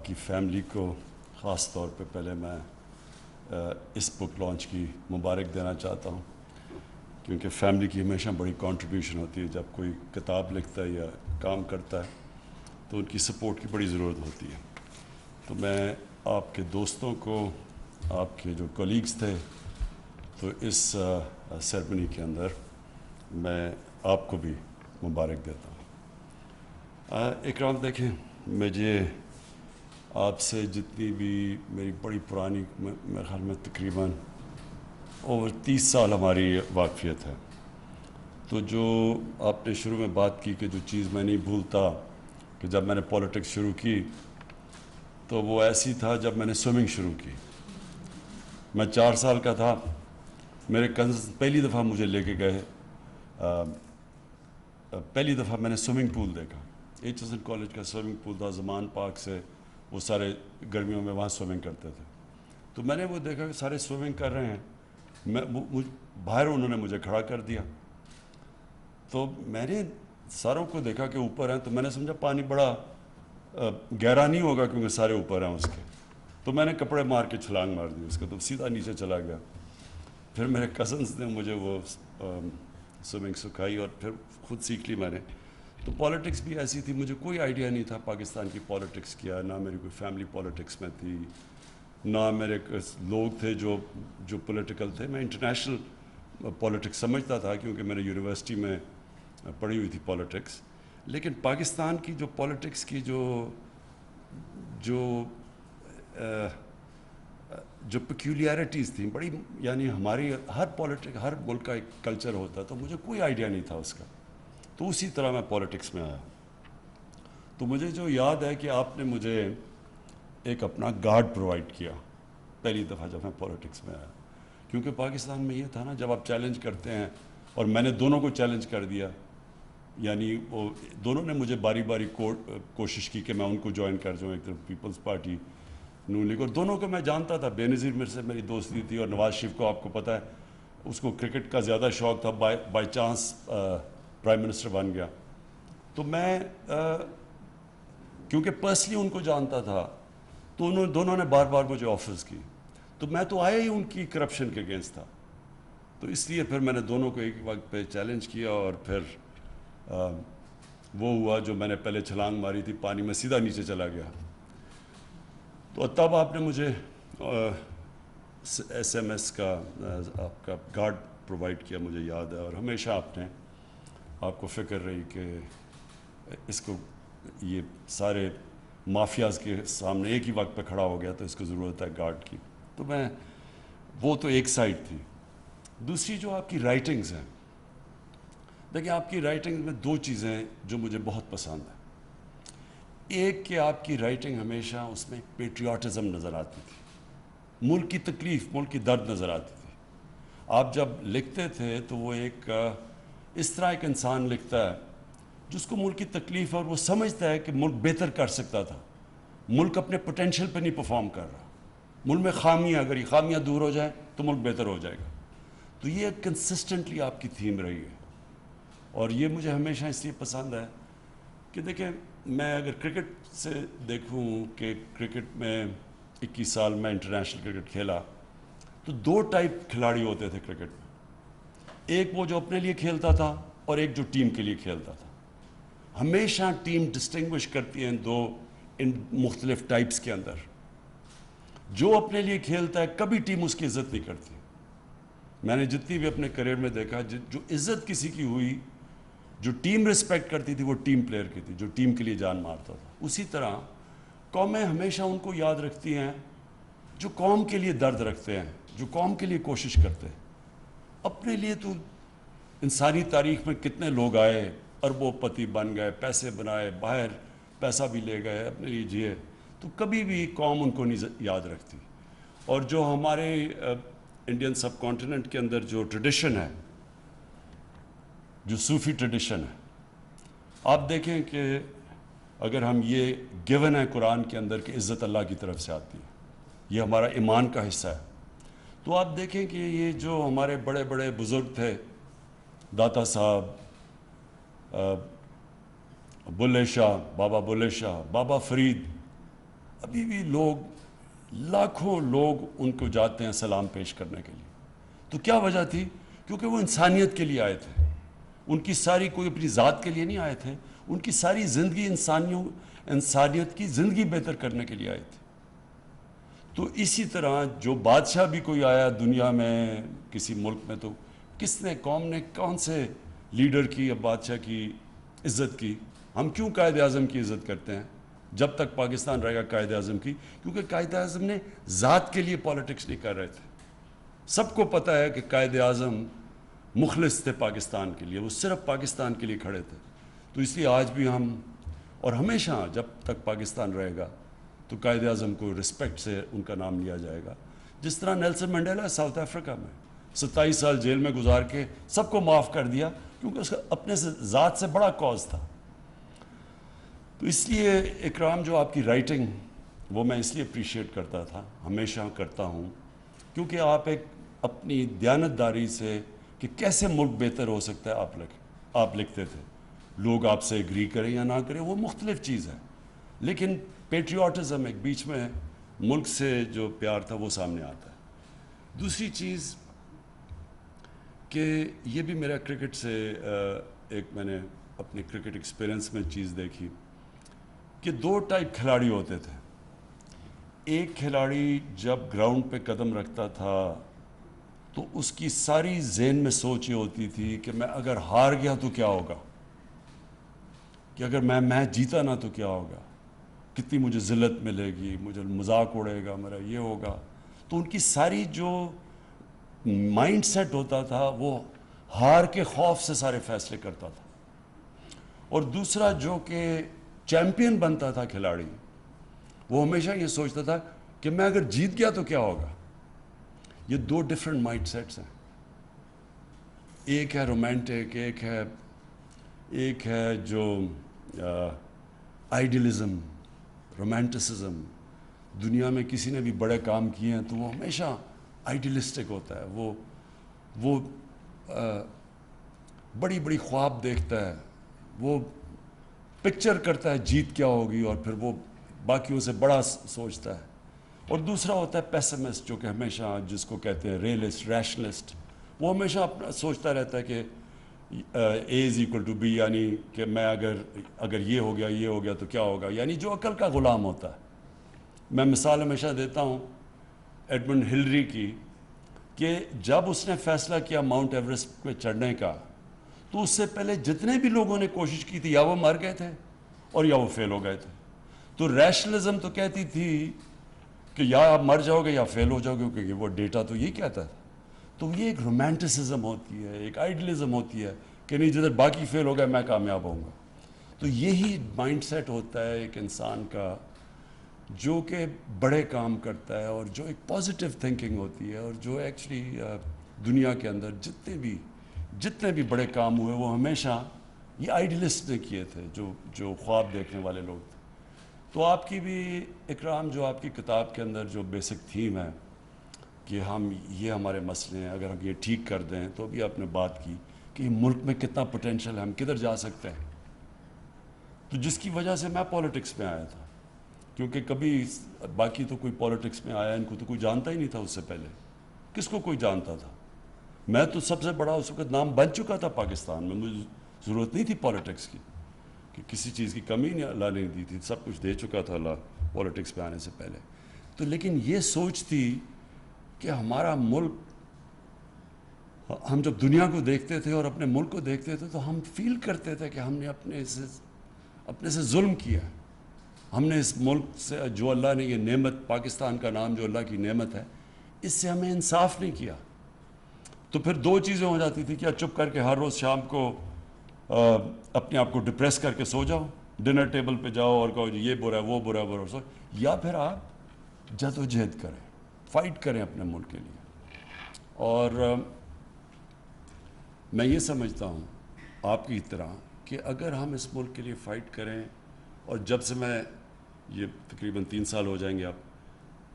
آپ کی فیملی کو خاص طور پہ پہلے میں اس بک لانچ کی مبارک دینا چاہتا ہوں، کیونکہ فیملی کی ہمیشہ بڑی کنٹریبیوشن ہوتی ہے جب کوئی کتاب لکھتا ہے یا کام کرتا ہے تو ان کی سپورٹ کی بڑی ضرورت ہوتی ہے۔ تو میں آپ کے دوستوں کو، آپ کے جو کولیگز تھے، تو اس سیرمنی کے اندر میں آپ کو بھی مبارک دیتا ہوں۔ اکرام، دیکھیں، مجھے آپ سے جتنی بھی میری بڑی پرانی، میرے خیال میں تقریباً اوور 30 سال ہماری واقفیت ہے، تو جو آپ نے شروع میں بات کی کہ جو چیز میں نہیں بھولتا کہ جب میں نے پولیٹکس شروع کی تو وہ ایسی تھا جب میں نے سوئمنگ شروع کی۔ میں 4 سال کا تھا، میرے کزنز پہلی دفعہ مجھے لے کے گئے، پہلی دفعہ میں نے سوئمنگ پول دیکھا۔ ایچ ایس این کالج کا سوئمنگ پول تھا، زمان پارک سے وہ سارے گرمیوں میں وہاں سوئمنگ کرتے تھے، تو میں نے وہ دیکھا کہ سارے سوئمنگ کر رہے ہیں، باہر انہوں نے مجھے کھڑا کر دیا، تو میں نے ساروں کو دیکھا کہ اوپر ہیں، تو میں نے سمجھا پانی بڑا گہرا نہیں ہوگا کیونکہ سارے اوپر ہیں اس کے، تو میں نے کپڑے مار کے چھلانگ مار دی اس کے، تو سیدھا نیچے چلا گیا۔ پھر میرے کزنز نے مجھے وہ سوئمنگ سکھائی اور پھر خود سیکھ لی میں نے۔ تو پالیٹکس بھی ایسی تھی، مجھے کوئی آئیڈیا نہیں تھا پاکستان کی پالیٹکس کیا، نہ میری کوئی فیملی پالیٹکس میں تھی، نہ میرے لوگ تھے جو پولیٹیکل تھے۔ میں انٹرنیشنل پالیٹکس سمجھتا تھا کیونکہ میں نے یونیورسٹی میں پڑھی ہوئی تھی پالیٹکس، لیکن پاکستان کی جو پالیٹکس کی جو پیکیولیرٹیز تھیں بڑی، یعنی ہماری ہر ملک کا ایک کلچر ہوتا ہے، تو مجھے کوئی آئیڈیا نہیں تھا اس کا، تو اسی طرح میں پالیٹکس میں آیا۔ تو مجھے جو یاد ہے کہ آپ نے مجھے ایک اپنا گارڈ پرووائڈ کیا پہلی دفعہ جب میں پالیٹکس میں آیا، کیونکہ پاکستان میں یہ تھا نا، جب آپ چیلنج کرتے ہیں، اور میں نے دونوں کو چیلنج کر دیا، یعنی وہ دونوں نے مجھے باری باری کوشش کی کہ میں ان کو جوائن کر جاؤں، ایک طرف پیپلز پارٹی، نون لیگ، اور دونوں کو میں جانتا تھا۔ بے نظیر میرے سے میری دوستی تھی، اور نواز شریف کو آپ کو پتہ ہے اس کو کرکٹ کا زیادہ شوق تھا، بائی چانس پرائم منسٹر بن گیا۔ تو میں کیونکہ پرسنلی ان کو جانتا تھا، تو دونوں نے بار بار مجھے آفرز کی، تو میں تو آیا ہی ان کی کرپشن کے اگینسٹ تھا، تو اس لیے پھر میں نے دونوں کو ایک وقت پہ چیلنج کیا، اور پھر وہ ہوا جو میں نے پہلے چھلانگ ماری تھی پانی میں، سیدھا نیچے چلا گیا۔ تو تب آپ نے مجھے ایس ایم ایس کا آپ کا گارڈ پرووائڈ کیا، مجھے یاد ہے، اور ہمیشہ آپ کو فکر رہی کہ اس کو، یہ سارے مافیاز کے سامنے ایک ہی وقت پہ کھڑا ہو گیا تو اس کو ضرورت ہے گارڈ کی۔ تو وہ تو ایک سائڈ تھی۔ دوسری جو آپ کی رائٹنگز ہیں، دیکھیں آپ کی رائٹنگ میں 2 چیزیں جو مجھے بہت پسند ہیں۔ ایک کہ آپ کی رائٹنگ ہمیشہ اس میں پیٹریوٹزم نظر آتی تھی، ملک کی تکلیف، ملک کی درد نظر آتی تھی۔ آپ جب لکھتے تھے تو وہ اس طرح ایک انسان لکھتا ہے جس کو ملک کی تکلیف، اور وہ سمجھتا ہے کہ ملک بہتر کر سکتا تھا، ملک اپنے پوٹینشیل پہ نہیں پرفارم کر رہا، ملک میں خامیاں، اگر یہ خامیاں دور ہو جائیں تو ملک بہتر ہو جائے گا۔ تو یہ کنسسٹنٹلی آپ کی تھیم رہی ہے، اور یہ مجھے ہمیشہ اس لیے پسند ہے کہ دیکھیں، میں اگر کرکٹ سے دیکھوں کہ کرکٹ میں 21 سال میں انٹرنیشنل کرکٹ کھیلا، تو 2 ٹائپ کھلاڑی ہوتے تھے کرکٹ میں، ایک وہ جو اپنے لیے کھیلتا تھا اور ایک جو ٹیم کے لیے کھیلتا تھا۔ ہمیشہ ٹیم ڈسٹنگوش کرتی ہیں ان مختلف ٹائپس کے اندر۔ جو اپنے لیے کھیلتا ہے کبھی ٹیم اس کی عزت نہیں کرتی۔ میں نے جتنی بھی اپنے کریئر میں دیکھا، جو عزت کسی کی ہوئی، جو ٹیم رسپیکٹ کرتی تھی، وہ ٹیم پلیئر کی تھی، جو ٹیم کے لیے جان مارتا تھا۔ اسی طرح قومیں ہمیشہ ان کو یاد رکھتی ہیں جو قوم کے لیے درد رکھتے ہیں، جو قوم کے لیے کوشش کرتے ہیں۔ اپنے لیے تو انسانی تاریخ میں کتنے لوگ آئے، اربوں پتی بن گئے، پیسے بنائے، باہر پیسہ بھی لے گئے، اپنے لیے جیے، تو کبھی بھی قوم ان کو نہیں یاد رکھتی۔ اور جو ہمارے انڈین سب کانٹیننٹ کے اندر جو ٹریڈیشن ہے، جو صوفی ٹریڈیشن ہے، آپ دیکھیں کہ اگر ہم یہ گیون ہے قرآن کے اندر کہ عزت اللہ کی طرف سے آتی ہے، یہ ہمارا ایمان کا حصہ ہے، تو آپ دیکھیں کہ یہ جو ہمارے بڑے بڑے بزرگ تھے، داتا صاحب، بلے شاہ، بابا بلے شاہ، بابا فرید، ابھی بھی لاکھوں لوگ ان کو جاتے ہیں سلام پیش کرنے کے لیے. تو کیا وجہ تھی؟ کیونکہ وہ انسانیت کے لیے آئے تھے. ان کی ساری کوئی اپنی ذات کے لیے نہیں آئے تھے, ان کی ساری زندگی انسانیت کی زندگی بہتر کرنے کے لیے آئے تھے. تو اسی طرح جو بادشاہ بھی کوئی آیا دنیا میں کسی ملک میں, تو کس نے, قوم نے کون سے لیڈر کی یا بادشاہ کی عزت کی؟ ہم کیوں قائد اعظم کی عزت کرتے ہیں جب تک پاکستان رہے گا قائد اعظم کی؟ کیونکہ قائد اعظم نے ذات کے لیے پالیٹکس نہیں کر رہے تھے. سب کو پتہ ہے کہ قائد اعظم مخلص تھے پاکستان کے لیے, وہ صرف پاکستان کے لیے کھڑے تھے. تو اس لیے آج بھی ہم اور ہمیشہ جب تک پاکستان رہے گا تو قائد اعظم کو رسپیکٹ سے ان کا نام لیا جائے گا. جس طرح نیلسن منڈیلا ساؤتھ افریقہ میں 27 سال جیل میں گزار کے سب کو معاف کر دیا کیونکہ اس کا اپنے سے ذات سے بڑا کاز تھا. تو اس لیے اکرام جو آپ کی رائٹنگ وہ میں اس لیے اپریشیٹ کرتا تھا, ہمیشہ کرتا ہوں, کیونکہ آپ ایک اپنی دیانتداری سے کہ کیسے ملک بہتر ہو سکتا ہے آپ لکھتے تھے. لوگ آپ سے ایگری کریں یا نہ کریں وہ مختلف چیز ہے, لیکن پیٹریوٹزم ایک بیچ میں ملک سے جو پیار تھا وہ سامنے آتا ہے. دوسری چیز کہ یہ بھی میرا کرکٹ سے ایک میں نے اپنے کرکٹ ایکسپیرئنس میں چیز دیکھی کہ 2 ٹائپ کھلاڑی ہوتے تھے. ایک کھلاڑی جب گراؤنڈ پہ قدم رکھتا تھا تو اس کی ساری ذہن میں سوچ یہ ہوتی تھی کہ میں اگر ہار گیا تو کیا ہوگا, کہ اگر میں میچ جیتا نہ تو کیا ہوگا, کتنی مجھے ذلت ملے گی, مجھے مذاق اڑے گا, میرا یہ ہوگا. تو ان کی ساری جو مائنڈ سیٹ ہوتا تھا وہ ہار کے خوف سے سارے فیصلے کرتا تھا. اور دوسرا جو کہ چیمپئن بنتا تھا کھلاڑی, وہ ہمیشہ یہ سوچتا تھا کہ میں اگر جیت گیا تو کیا ہوگا. یہ 2 ڈفرینٹ مائنڈ سیٹس ہیں. ایک ہے رومانٹک, ایک ہے جو آئیڈیلزم, رومانٹسزم. دنیا میں کسی نے بھی بڑے کام کیے ہیں تو وہ ہمیشہ آئیڈیلسٹک ہوتا ہے. وہ بڑی بڑی خواب دیکھتا ہے, وہ پکچر کرتا ہے جیت کیا ہوگی اور پھر وہ باقیوں سے بڑا سوچتا ہے. اور دوسرا ہوتا ہے پیسمسٹ, جو کہ ہمیشہ جس کو کہتے ہیں ریئلسٹ, ریشنلسٹ. وہ ہمیشہ اپنا سوچتا رہتا ہے کہ اے از ایکول ٹو بی, یعنی کہ میں اگر یہ ہو گیا تو کیا ہوگا, یعنی جو عقل کا غلام ہوتا ہے. میں مثال ہمیشہ دیتا ہوں ایڈمنڈ ہلری کی, کہ جب اس نے فیصلہ کیا ماؤنٹ ایوریسٹ پہ چڑھنے کا تو اس سے پہلے جتنے بھی لوگوں نے کوشش کی تھی یا وہ مر گئے تھے اور یا وہ فیل ہو گئے تھے. تو ریشنلزم تو کہتی تھی کہ یا آپ مر جاؤ گے یا فیل ہو جاؤ گے, کیونکہ وہ ڈیٹا تو یہی کہتا ہے. تو یہ ایک رومانٹسزم ہوتی ہے, ایک آئیڈیلزم ہوتی ہے کہ نہیں جدھر باقی فیل ہو گئے میں کامیاب ہوں گا. تو یہی مائنڈ سیٹ ہوتا ہے ایک انسان کا جو کہ بڑے کام کرتا ہے اور جو ایک پازیٹیو تھنکنگ ہوتی ہے, اور جو ایکچولی دنیا کے اندر جتنے بھی بڑے کام ہوئے وہ ہمیشہ یہ آئیڈیلسٹ نے کیے تھے, جو خواب دیکھنے والے لوگ تھے. تو آپ کی بھی اکرام, جو آپ کی کتاب کے اندر جو بیسک تھیم ہے کہ یہ ہمارے مسئلے ہیں, اگر ہم یہ ٹھیک کر دیں, تو ابھی آپ نے بات کی کہ ملک میں کتنا پوٹینشیل ہے, ہم کدھر جا سکتے ہیں. تو جس کی وجہ سے میں پالیٹکس میں آیا تھا, کیونکہ کبھی باقی تو کوئی پالیٹکس میں آیا, ان کو تو کوئی جانتا ہی نہیں تھا. اس سے پہلے کس کو کوئی جانتا تھا؟ میں تو سب سے بڑا اس وقت نام بن چکا تھا پاکستان میں, مجھے ضرورت نہیں تھی پالیٹکس کی, کہ کسی چیز کی کمی نہیں اللہ نے دی تھی, سب کچھ دے چکا تھا اللہ پالیٹکس پہ آنے سے پہلے. تو لیکن یہ سوچ تھی کہ ہمارا ملک, ہم جب دنیا کو دیکھتے تھے اور اپنے ملک کو دیکھتے تھے تو ہم فیل کرتے تھے کہ ہم نے اپنے سے ظلم کیا. ہم نے اس ملک سے جو اللہ نے یہ نعمت, پاکستان کا نام جو اللہ کی نعمت ہے, اس سے ہمیں انصاف نہیں کیا. تو پھر 2 چیزیں ہو جاتی تھی, کیا چپ کر کے ہر روز شام کو اپنے آپ کو ڈپریس کر کے سو جاؤ, ڈنر ٹیبل پہ جاؤ اور کہو یہ برا ہے وہ برا ہے سو, یا پھر آپ جد و جہد کریں, فائٹ کریں اپنے ملک کے لیے. اور میں یہ سمجھتا ہوں آپ کی طرح کہ اگر ہم اس ملک کے لیے فائٹ کریں, اور جب سے میں یہ تقریباً 3 سال ہو جائیں گے اب,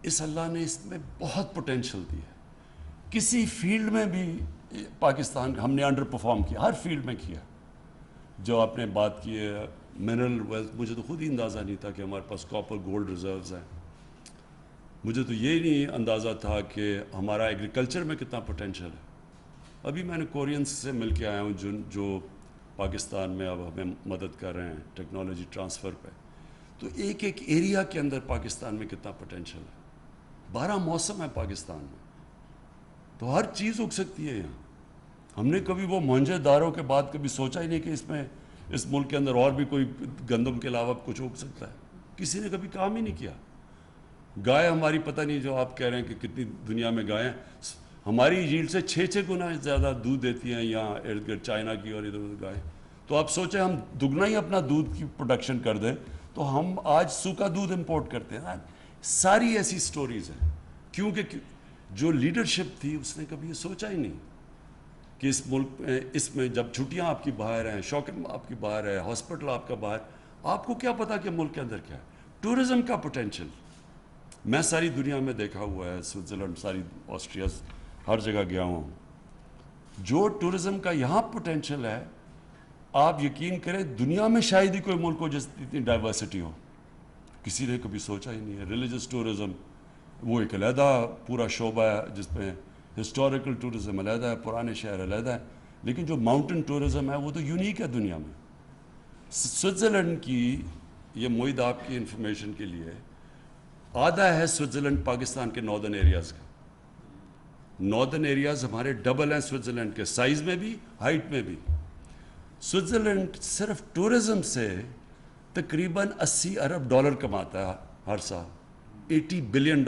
اس اللہ نے اس میں بہت پوٹینشیل دی ہے. کسی فیلڈ میں بھی پاکستان ہم نے انڈر پرفارم کیا, ہر فیلڈ میں کیا. جو آپ نے بات کی ہے منرل ویلتھ مجھے تو خود ہی اندازہ نہیں تھا کہ ہمارے پاس کاپر گولڈ ریزروز ہیں. مجھے تو یہ نہیں اندازہ تھا کہ ہمارا ایگریکلچر میں کتنا پوٹینشیل ہے. ابھی میں نے کورینس سے مل کے آیا ہوں جو پاکستان میں اب ہمیں مدد کر رہے ہیں ٹیکنالوجی ٹرانسفر پہ. تو ایک ایک ایریا کے اندر پاکستان میں کتنا پوٹینشیل ہے. 12 موسم ہے پاکستان میں, تو ہر چیز اگ سکتی ہے یہاں. ہم نے کبھی وہ موہنجو دارو کے بعد کبھی سوچا ہی نہیں کہ اس ملک کے اندر اور بھی کوئی گندم کے علاوہ کچھ اگ سکتا ہے. کسی نے کبھی کام ہی نہیں کیا. گائے ہماری پتہ نہیں, جو آپ کہہ رہے ہیں کہ کتنی دنیا میں گائیں, ہماری ییلڈ سے 6 گنا زیادہ دودھ دیتی ہیں یہاں ارد گرد چائنا کی اور ادھر ادھر گائیں. تو آپ سوچیں ہم دگنا ہی اپنا دودھ کی پروڈکشن کر دیں تو ہم آج سوکھا دودھ امپورٹ کرتے ہیں. ساری ایسی سٹوریز ہیں کیونکہ جو لیڈرشپ تھی اس نے کبھی یہ سوچا ہی نہیں کہ اس ملک میں اس میں جب چھٹیاں آپ کی باہر ہیں, شاپنگ آپ کی باہر ہے, ہاسپٹل آپ کا باہر, آپ کو کیا پتا کہ ملک کے اندر کیا ہے. ٹورزم کا پوٹینشیل میں ساری دنیا میں دیکھا ہوا ہے, سوئٹزرلینڈ, ساری آسٹریا, ہر جگہ گیا ہوں. جو ٹورزم کا یہاں پوٹینشیل ہے, آپ یقین کریں دنیا میں شاید ہی کوئی ملک ہو جس اتنی ڈائیورسٹی ہو. کسی نے کبھی سوچا ہی نہیں ہے. ریلیجس ٹورزم وہ ایک علیحدہ پورا شعبہ ہے جس میں ہسٹوریکل ٹورزم علیحدہ ہے, پرانے شہر علیحدہ ہے, لیکن جو ماؤنٹین ٹورزم ہے وہ تو یونیک ہے دنیا میں. سوئٹزرلینڈ کی, یہ معید آپ کی انفارمیشن کے لیے, آدھا ہے سوئٹزرلینڈ پاکستان کے ناردرن ایریاز کا. ناردرن ایریاز ہمارے ڈبل ہیں سوئٹزرلینڈ کے, سائز میں بھی ہائٹ میں بھی. سوئٹزرلینڈ صرف ٹورزم سے تقریباً $80 ارب کماتا ہے ہر سال, $80 بلین.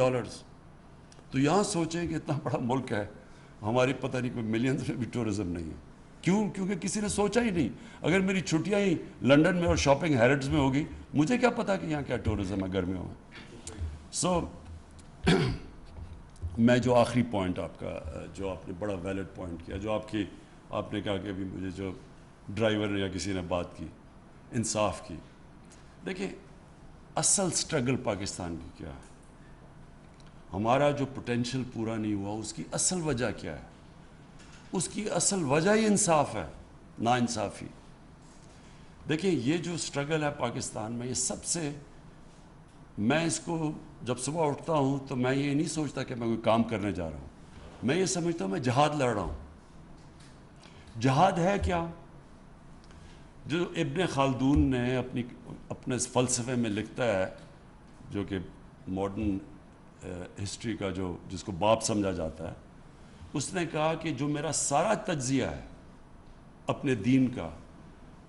تو یہاں سوچیں کہ اتنا بڑا ملک ہے, ہماری پتہ نہیں کوئی ملینز میں بھی ٹورزم نہیں ہے. کیوں؟ کیونکہ کسی نے سوچا ہی نہیں. اگر میری چھٹیاں ہی لنڈن میں اور شاپنگ ہیرڈز میں ہوگی, مجھے کیا پتا کہ یہاں کیا ٹورزم ہے گرمیوں میں. سو میں جو آخری پوائنٹ آپ کا, جو آپ نے بڑا ویلڈ پوائنٹ کیا, جو آپ نے کہا کہ ابھی مجھے جو ڈرائیور نے یا کسی نے بات کی انصاف کی. دیکھیں اصل سٹرگل پاکستان کی کیا ہے, ہمارا جو پوٹینشیل پورا نہیں ہوا اس کی اصل وجہ کیا ہے. اس کی اصل وجہ ہی انصاف ہے, نا انصافی. دیکھیں یہ جو سٹرگل ہے پاکستان میں, یہ سب سے, میں اس کو جب صبح اٹھتا ہوں تو میں یہ نہیں سوچتا کہ میں کوئی کام کرنے جا رہا ہوں, میں یہ سمجھتا ہوں میں جہاد لڑ رہا ہوں. جہاد ہے کیا؟ جو ابن خلدون نے اپنے فلسفے میں لکھتا ہے, جو کہ ماڈرن ہسٹری کا جس کو باپ سمجھا جاتا ہے, اس نے کہا کہ جو میرا سارا تجزیہ ہے اپنے دین کا,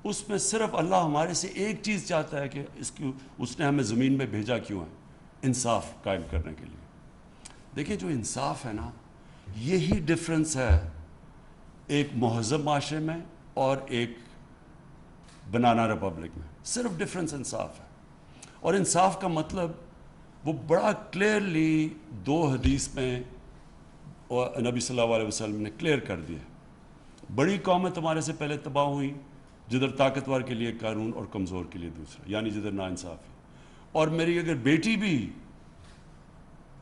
اس میں صرف اللہ ہمارے سے ایک چیز چاہتا ہے کہ اس نے ہمیں زمین میں بھیجا کیوں ہے, انصاف قائم کرنے کے لیے. دیکھیں جو انصاف ہے نا, یہی ڈفرنس ہے ایک مہذب معاشرے میں اور ایک بنانا ریپبلک میں. صرف ڈفرنس انصاف ہے. اور انصاف کا مطلب وہ بڑا کلیئرلی 2 حدیث میں نبی صلی اللہ علیہ وسلم نے کلیئر کر دیا. بڑی قومیں تمہارے سے پہلے تباہ ہوئیں جدھر طاقتور کے لیے ایک قانون اور کمزور کے لیے دوسرا, یعنی جدھر ناانصافی. اور میری اگر بیٹی بھی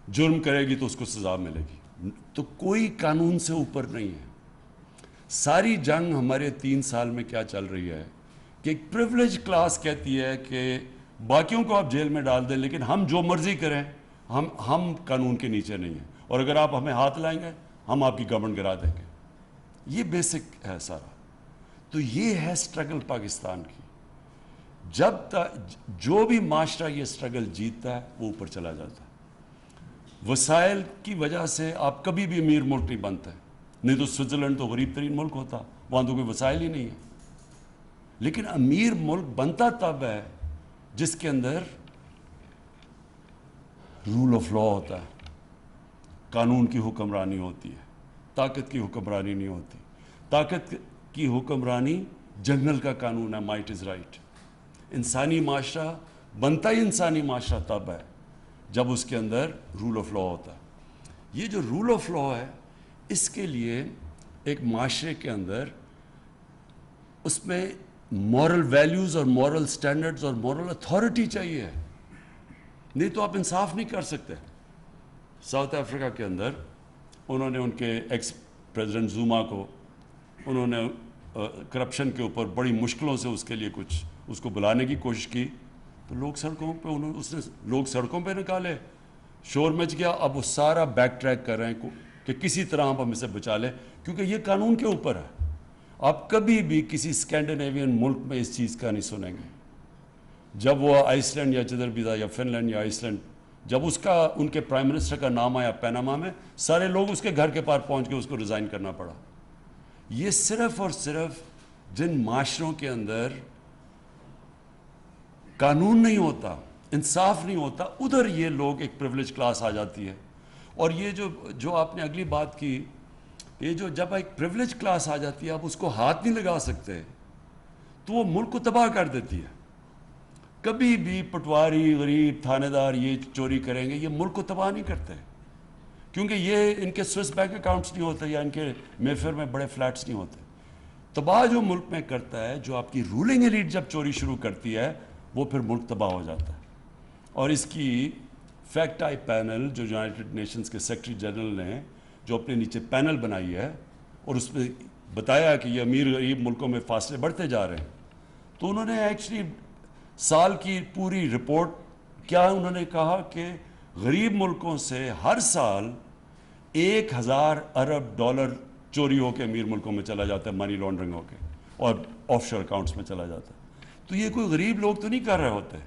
جرم کرے گی تو اس کو سزا ملے گی. تو کوئی قانون سے اوپر نہیں ہے. ساری جنگ ہمارے 3 سال میں کیا چل رہی ہے کہ ایک پریولیج کلاس کہتی ہے کہ باقیوں کو آپ جیل میں ڈال دیں لیکن ہم جو مرضی کریں, ہم قانون کے نیچے نہیں ہیں, اور اگر آپ ہمیں ہاتھ لائیں گے ہم آپ کی گورنمنٹ گرا دیں گے. یہ بیسک ہے سارا. تو یہ ہے سٹرگل پاکستان کی. جب تک جو بھی معاشرہ یہ سٹرگل جیتتا ہے وہ اوپر چلا جاتا ہے. وسائل کی وجہ سے آپ کبھی بھی امیر ملک نہیں بنتے, نہیں تو سوئٹزرلینڈ تو غریب ترین ملک ہوتا, وہاں تو کوئی وسائل ہی نہیں ہے. لیکن امیر ملک بنتا تب ہے جس کے اندر رول آف لا ہوتا ہے, قانون کی حکمرانی ہوتی ہے, طاقت کی حکمرانی نہیں ہوتی. طاقت کی حکمرانی جنگل کا قانون ہے, مائٹ از رائٹ. انسانی معاشرہ بنتا ہی انسانی معاشرہ تب ہے جب اس کے اندر رول آف لا ہوتا ہے. یہ جو رول آف لا ہے, اس کے لیے ایک معاشرے کے اندر اس میں مورل ویلیوز اور مورل سٹینڈرڈز اور مورل اتھارٹی چاہیے, نہیں تو آپ انصاف نہیں کر سکتے. ساؤتھ افریقہ کے اندر انہوں نے ان کے ایکس پریزیڈنٹ زوما کو, انہوں نے کرپشن کے اوپر بڑی مشکلوں سے اس کے لیے کچھ اس کو بلانے کی کوشش کی تو لوگ سڑکوں پہ اس نے لوگ سڑکوں پہ نکالے, شور مچ گیا. اب وہ سارا بیک ٹریک کر رہے ہیں کہ کسی طرح ہم اسے بچا لیں, کیونکہ یہ قانون کے اوپر ہے. آپ کبھی بھی کسی اسکینڈینیوین ملک میں اس چیز کا نہیں سنیں گے. جب وہ آئس لینڈ یا جدھر بھی تھا, یا فن لینڈ یا آئس لینڈ, جب ان کے پرائم منسٹر کا نام آیا پیناما میں, سارے لوگ اس کے گھر کے پاس پہنچ کے اس کو ریزائن کرنا پڑا. یہ صرف اور صرف جن معاشروں کے اندر قانون نہیں ہوتا, انصاف نہیں ہوتا, ادھر یہ لوگ ایک پریویلیج کلاس آ جاتی ہے. اور یہ جو آپ نے اگلی بات کی, یہ جب ایک پریویلیج کلاس آ جاتی ہے, آپ اس کو ہاتھ نہیں لگا سکتے, تو وہ ملک کو تباہ کر دیتی ہے. کبھی بھی پٹواری, غریب, تھانے دار یہ چوری کریں گے, یہ ملک کو تباہ نہیں کرتے, کیونکہ یہ ان کے سوئس بینک اکاؤنٹس نہیں ہوتے, یا ان کے میفر میں بڑے فلیٹس نہیں ہوتے. تباہ جو ملک میں کرتا ہے, جو آپ کی رولنگ ایلیٹ جب چوری شروع کرتی ہے, وہ پھر ملک تباہ ہو جاتا ہے. اور اس کی فیکٹ آئی پینل جو یونائٹڈ نیشنز کے سیکرٹری جنرل نے جو اپنے نیچے پینل بنائی ہے, اور اس میں بتایا کہ یہ امیر غریب ملکوں میں فاصلے بڑھتے جا رہے ہیں, تو انہوں نے ایکچولی سال کی پوری رپورٹ کیا انہوں نے کہا کہ غریب ملکوں سے ہر سال 1000 ارب ڈالر چوری ہو کے امیر ملکوں میں چلا جاتا ہے, منی لانڈرنگ ہو کے, اور آف شور اکاؤنٹس میں چلا جاتا ہے. تو یہ کوئی غریب لوگ تو نہیں کر رہے ہوتے,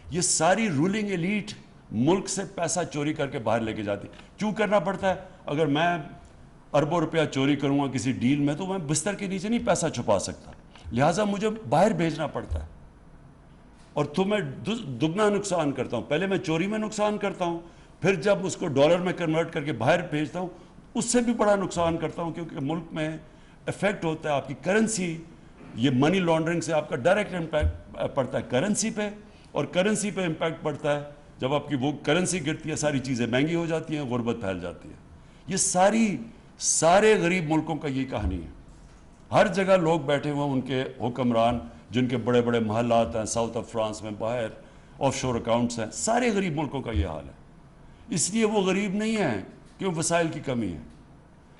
یہ ساری رولنگ ایلیٹ ملک سے پیسہ چوری کر کے باہر لے کے جاتی. کیوں کرنا پڑتا ہے؟ اگر میں اربوں روپیہ چوری کروں گا کسی ڈیل میں, تو میں بستر کے نیچے نہیں پیسہ چھپا سکتا, لہٰذا مجھے باہر بھیجنا پڑتا ہے. اور تو میں دگنا نقصان کرتا ہوں. پہلے میں چوری میں نقصان کرتا ہوں, پھر جب اس کو ڈالر میں کنورٹ کر کے باہر بھیجتا ہوں, اس سے بھی بڑا نقصان کرتا ہوں, کیونکہ ملک میں افیکٹ ہوتا ہے آپ کی کرنسی. یہ منی لانڈرنگ سے آپ کا ڈائریکٹ امپیکٹ پڑتا ہے کرنسی پہ, اور کرنسی پہ امپیکٹ پڑتا ہے جب آپ کی وہ کرنسی گرتی ہے, ساری چیزیں مہنگی ہو جاتی ہیں, غربت پھیل جاتی ہے. یہ سارے غریب ملکوں کا یہ کہانی ہے. ہر جگہ لوگ بیٹھے ہوئے, ان کے حکمران جن کے بڑے بڑے محلات ہیں ساؤتھ آف فرانس میں, باہر آف شور اکاؤنٹس ہیں, سارے غریب ملکوں کا یہ حال ہے. اس لیے وہ غریب نہیں ہیں کہ وسائل کی کمی ہے,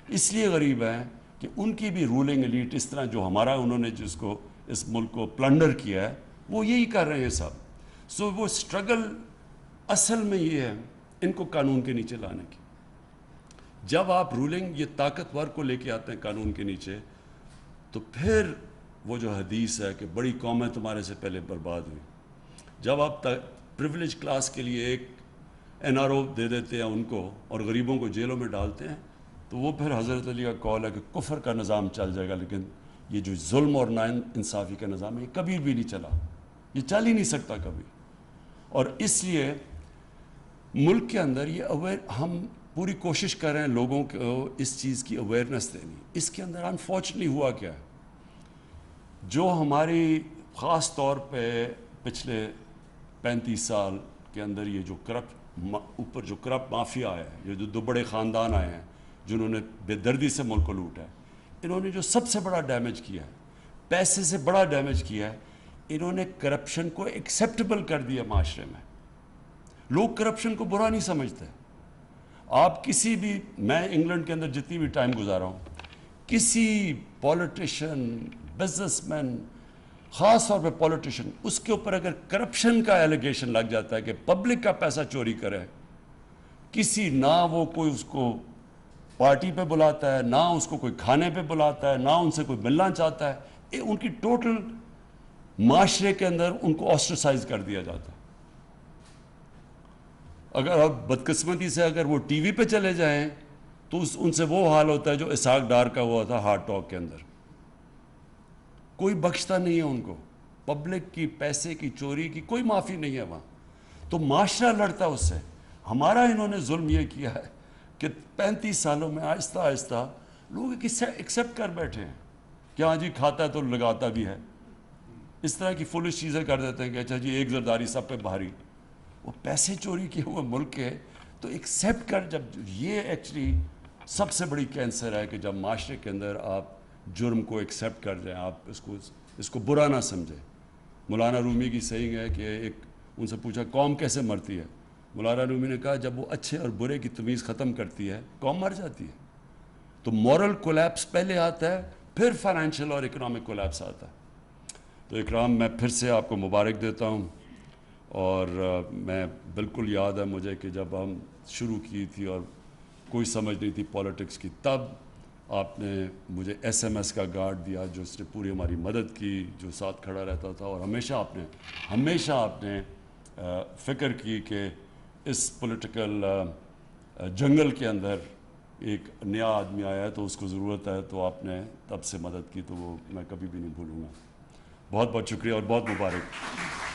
اس لیے غریب ہیں کہ ان کی بھی رولنگ ایلیٹ اس طرح جو ہمارا انہوں نے جس کو اس ملک کو پلنڈر کیا ہے, وہ یہی کر رہے ہیں سب. سو وہ اسٹرگل اصل میں یہ ہے ان کو قانون کے نیچے لانے کی. جب آپ رولنگ یہ طاقتور کو لے کے آتے ہیں قانون کے نیچے, تو پھر وہ جو حدیث ہے کہ بڑی قومیں تمہارے سے پہلے برباد ہوئی. جب آپ پریویلیج کلاس کے لیے ایک NRO دے دیتے ہیں ان کو, اور غریبوں کو جیلوں میں ڈالتے ہیں, تو وہ پھر حضرت علی کا قول ہے کہ کفر کا نظام چل جائے گا, لیکن یہ جو ظلم اور نا انصافی کا نظام ہے, یہ کبھی بھی نہیں چلا, یہ چل ہی نہیں سکتا کبھی. اور اس لیے ملک کے اندر یہ ہم پوری کوشش کر رہے ہیں لوگوں کو اس چیز کی اویئرنیس دینی. اس کے اندر انفارچونیٹلی ہوا کیا ہے, جو ہماری خاص طور پہ پچھلے 35 سال کے اندر یہ جو اوپر جو کرپٹ مافیا ہے, یہ جو دو بڑے خاندان آئے ہیں جنہوں نے بے دردی سے ملک کو لوٹا ہے, انہوں نے جو سب سے بڑا ڈیمیج کیا ہے, پیسے سے بڑا ڈیمیج کیا ہے, انہوں نے کرپشن کو ایکسیپٹیبل کر دیا معاشرے میں. لوگ کرپشن کو برا نہیں سمجھتے. آپ کسی بھی, میں انگلینڈ کے اندر جتنی بھی ٹائم گزارا ہوں, کسی پولیٹیشین, بزنس مین, خاص طور پہ پولیٹیشین, اس کے اوپر اگر کرپشن کا ایلیگیشن لگ جاتا ہے کہ پبلک کا پیسہ چوری کرے, نہ وہ کوئی اس کو پارٹی پہ بلاتا ہے, نہ اس کو کوئی کھانے پہ بلاتا ہے, نہ ان سے کوئی ملنا چاہتا ہے, ان کی ٹوٹل معاشرے کے اندر ان کو آسٹرسائز کر دیا جاتا ہے. اگر آپ بدقسمتی سے اگر وہ ٹی وی پہ چلے جائیں تو ان سے وہ حال ہوتا ہے جو اسحاق ڈار کا ہوا تھا ہارٹ ٹاک کے اندر. کوئی بخشتا نہیں ہے ان کو, پبلک کی پیسے کی چوری کی کوئی معافی نہیں ہے وہاں. تو معاشرہ لڑتا ہے اس سے. ہمارا انہوں نے ظلم یہ کیا ہے کہ 35 سالوں میں آہستہ آہستہ لوگ ایکسیپٹ کر بیٹھے ہیں کہ ہاں جی کھاتا ہے تو لگاتا بھی ہے. اس طرح کی فولش چیزیں کر دیتے ہیں کہ اچھا جی ایک زرداری سب پہ بھاری, وہ پیسے چوری کیے ہوئے ملک کے. تو ایکسیپٹ کر, جب یہ ایکچولی سب سے بڑی کینسر ہے کہ جب معاشرے کے اندر آپ جرم کو ایکسیپٹ کر جائیں, آپ اس کو برا نہ سمجھیں. مولانا رومی کی سیئنگ ہے کہ ان سے پوچھا قوم کیسے مرتی ہے, مولانا رومی نے کہا جب وہ اچھے اور برے کی تمیز ختم کرتی ہے قوم مر جاتی ہے. تو مورل کولیپس پہلے آتا ہے, پھر فائنینشیل اور اکنامک کولیپس آتا ہے. تو اکرام میں پھر سے آپ کو مبارک دیتا ہوں، اور میں بالکل یاد ہے مجھے کہ جب ہم شروع کی تھی اور کوئی سمجھ نہیں تھی پالیٹکس کی، تب آپ نے مجھے ایس ایم ایس کا گارڈ دیا، جو اس نے پوری ہماری مدد کی، جو ساتھ کھڑا رہتا تھا، اور ہمیشہ آپ نے فکر کی کہ اس پولیٹیکل جنگل کے اندر ایک نیا آدمی آیا ہے تو اس کو ضرورت ہے، تو آپ نے تب سے مدد کی، تو وہ میں کبھی بھی نہیں بھولوں گا۔ بہت بہت شکریہ اور بہت مبارک۔